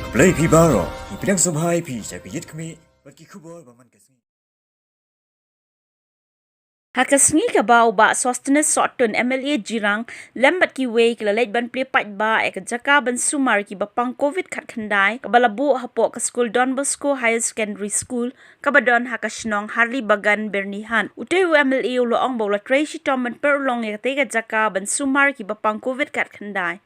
Play Pibaro, Ipinang Subhai Pi, Sakit Kami, Baki Kubor, Baman Kasmi. Hakasngi ka ba uba Sosthenes Sotton MLA Jirang lembat ki way ki lalait ban play pat ba ek jaka ban sumar ki bapang COVID khat khandai ka balabu hapo ka school Don Bosco Higher Secondary School ka badon hakasnong Harley Bagan Bernihan utay MLA ulo ong bola Tracy Tom ban perlong ek te ka jaka ban sumar ki bapang COVID khat khandai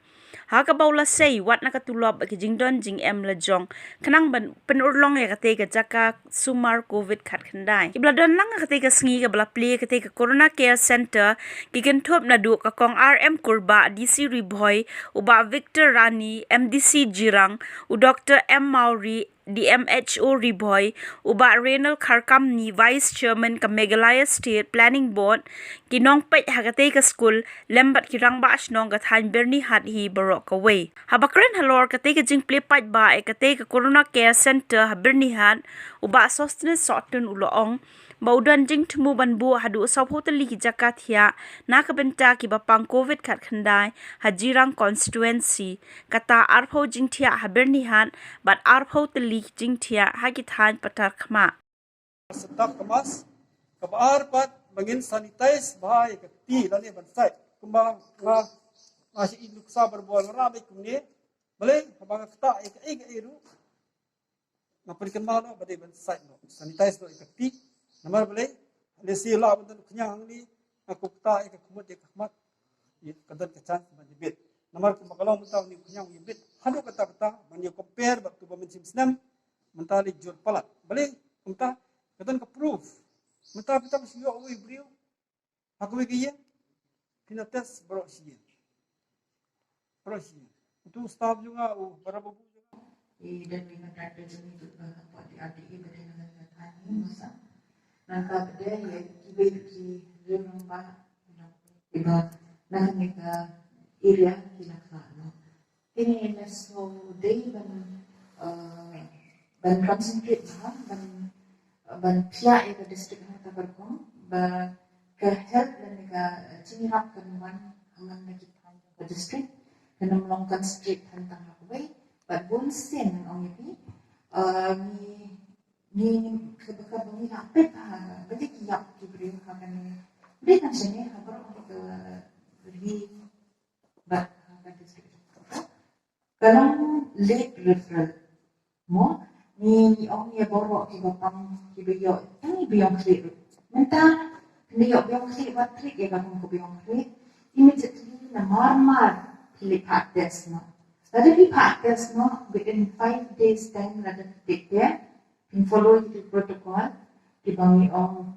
Haka baula say wat nakatulab ki jingdon jing la jong kanang ban penurlong ya kate ka jaka sumar covid khat khandai ibla don lang kate ka sngi ka bla play kate ka corona care center ki gen thop na du ka kong RM kurba DC Riboy uba Victor Rani MDC Jirang u Dr M Mauri DMHO Riboy uba Renal Kharkamni Vice Chairman ka Meghalaya State Planning Board kinong pet hagate ka school lembat kirang ba asnong ka than Bernie hat hi barok away habakren halor kate ka jing play pat ba e kate ka Corona Care Center ha Bernie hat uba Sosthenes Sotton uloong Baudan jing tumu banbu hadu usap hoteli ki Jakarta na kabenta ki bapang COVID khat khandai hajirang constituency kata arpho jing thia habernihan but arpho teli jing thia hagithan patar khma setak kemas kebaar pat mangin sanitize bahai keti lani bansai kumbang masih induk sabar bual ramai kumne boleh habang kata ek eru ngapun kenal badai bansai no sanitize no keti Namar boleh, lesi lah bentuk kenyang ni, aku kata ikat kumut ikat khmat, kadang kecan menjebit. Namar kumakalau mentau ni kenyang menjebit, hanu kata mani compare waktu pemencim senam, mentah jur palat. Boleh, mentah kadang ke proof, mentah kita mesti yo awi beliau, aku begitu, kena tes berosian. Itu staff juga, berapa buku juga. Dan dengan ada jenis itu apa adik dengan tanya masa. Nangka beda ya kibai ki rumah iba nangka area kinakano ini naso day ban concentrate ban pia eka district na tabarkong ba ka health dan eka chinirap kanuan hangan nakitan ka district kanang long concentrate hantang hakbay but bunsin ang ibi ni kebakar bumi lapet berarti kiap diberi makan ni kan sini habar untuk beri bak pada district kalau late referral mo ni orang yang bawa ke bapang ke biyo ini biong klik mentah ni biong klik batrik ya kan ko biong klik immediately na marmar klik test no ada di test no within 5 days time ada take there in following the protocol, dibangi ang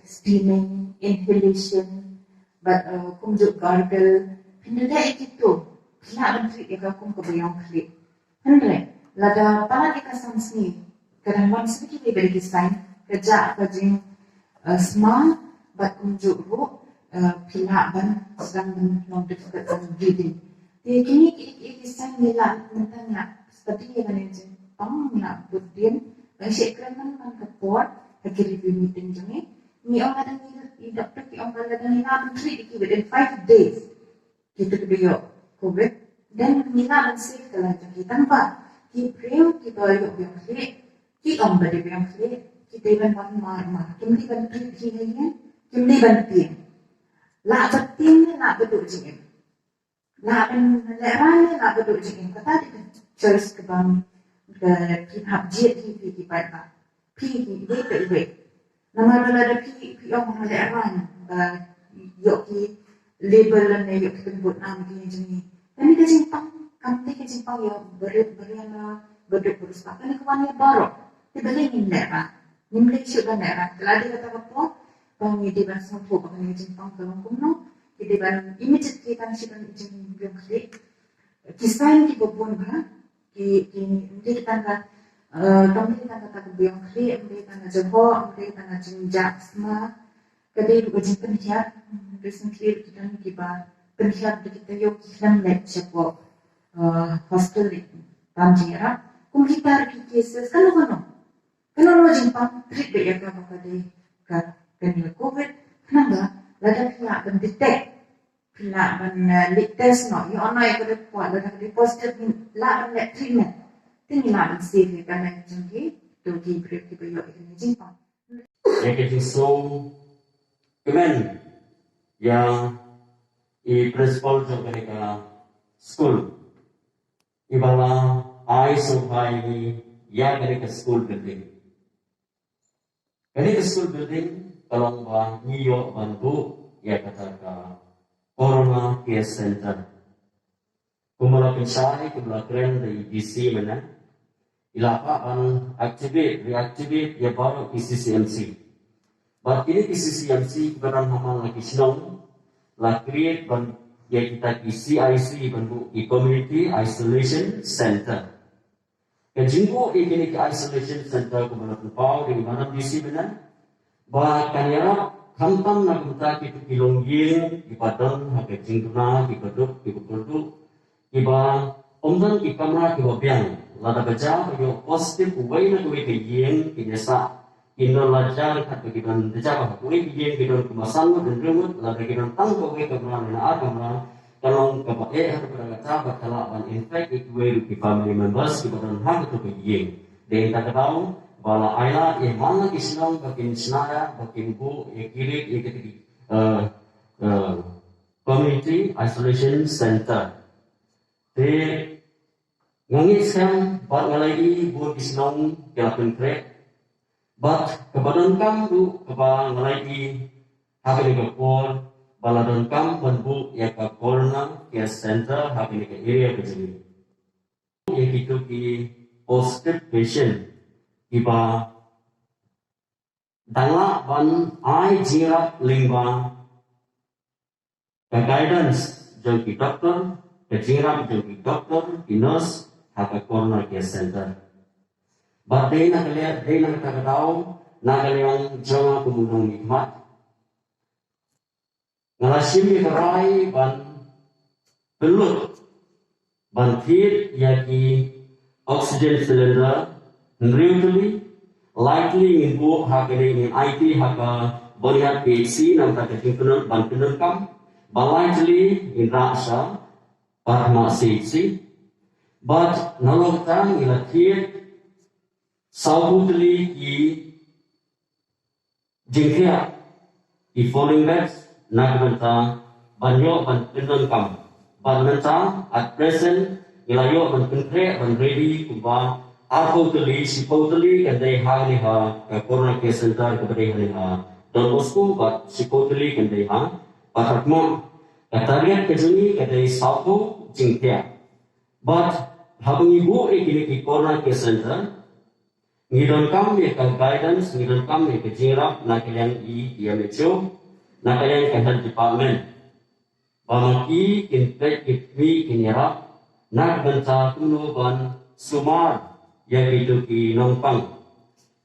steaming, inhalation, but kumjuk gargle, pindah itu, kena menteri ikakum kebayang klik. Henry, lada pala ikasan sini, kadang-kadang sedikit diberi design, kerja kajing small, but kumjuk ru, pila ban sedang non dekat dan breathing. Jadi kini design nila mentanya seperti yang ini. Nak berdin, saya kerana kan kepot, lagi review meeting jami. Ni orang ada ni doktor ki orang ada ni nak treat ki within 5 days. Kita kebiyo COVID dan ni nak safe kalau jami tanpa ki preo ki bayo biang klik, ki orang bade biang klik, kita iban mar. Kimli ban treat ki ni, kimli ban tin. La batin nak beduk jing. La ban leran nak beduk jing. Kata dia choice ke bang hab jet ki pada pi ki de nama ada pi yang ada aran yok ki label ne yok sebut nam ki jenis tapi ke simpang kamte ke simpang ya beriana beduk berusaha kan kawan ya baru tibali ni lera nimle syudah lera keladi kata apa bang di ban sampo bang ni simpang kalau kuno di ban immediate kita sidan jenis biang klik kisah ki bobon ba kita tangga kami tangga tak biang kri, kami tangga jebok, kami tangga jenjak semua. Kadai dua jin penhiat, recently kita ni kibar penhiat kita yo kita nak jebok hostel Tanjira. Kum kita cases kan lo jimpang trip dia kan kadai kan COVID, kenapa? Lada pihak pendetek. Pila ban lit test no, you online ko report, lada di positive la ban treatment. Tinggi lah isi karena jengki tu di beri kita yo ini jingpang. Yang so kemen yang principal jo mereka school ibala I survey ya mereka school building. Mereka school building kalau bah niyo bantu ya kata Corona Care Center. Kumala pensari kumala keren dari DC mana ilapa an reactivate ya baru PCCMC. But ini PCCMC keberan hamal lagi senang la create ban ya kita CIC bantu community isolation center. Kejingko ini isolation center kumala pau di mana DC mana bahkan ya hantam nak kita kilongging di padang hakat jingtuna di beduk iba omdan ki kamera ki wabiang lada baca yo positif uway na kuwi kayeng kinesa indo lajar kat bagian deja ba kuwi kayeng bidon kumasan dan remut lada kinon tang ko kuwi kamera na kamera kalong kabae hat pada kata bakala ban infect kuwi ki family members ki badan hak to kayeng de ta tahu bala aila e mana kisnong bakin snara bakin bu e kiri e kiti community isolation center de ngangit sekarang buat ngalai buat disnong jalan krek but kebadan kam tu keba ngalai hape ke pol baladan kam bantu ya ke corona care center hape ke area kecil ye gitu ki positive patient iba dangla ban ai jira lingba ke guidance jo ki doctor Kejirap jadi doktor, nurse, haka corner care center. But they nak tahu, nak yang jangan kemudian nikmat. Ngalasim kerai ban belut, ban tit yaki oxygen cylinder, really likely ingin haka ingin IT haka beriat PC nampak kejimpunan ban penerkam, likely in rasa. Parma siksi, but naloktan ilatir saudli ki jingkya ki falling beds nagbanta banyo ban pindan kam bananta at present ilayo ban konkre ban ready kuba supposedly and they hali ha corona care center kepada hali ha Don Bosco but supposedly and they ha patakmo Katarian kejuni kadai satu jingtia, but habang ibu ekini ki corona care center, ngidon kam ye ka guidance, ngidon kam ye ka jirap na kalian DMHO, na kalian ka health department, bamaki kinpek kitmi kinyarap, na banta tunuban sumar ya itu ki nongpang,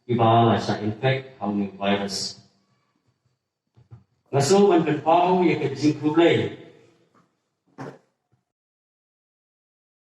ibala sa infect habang virus. Ngaso man pau ye ka jingkublay.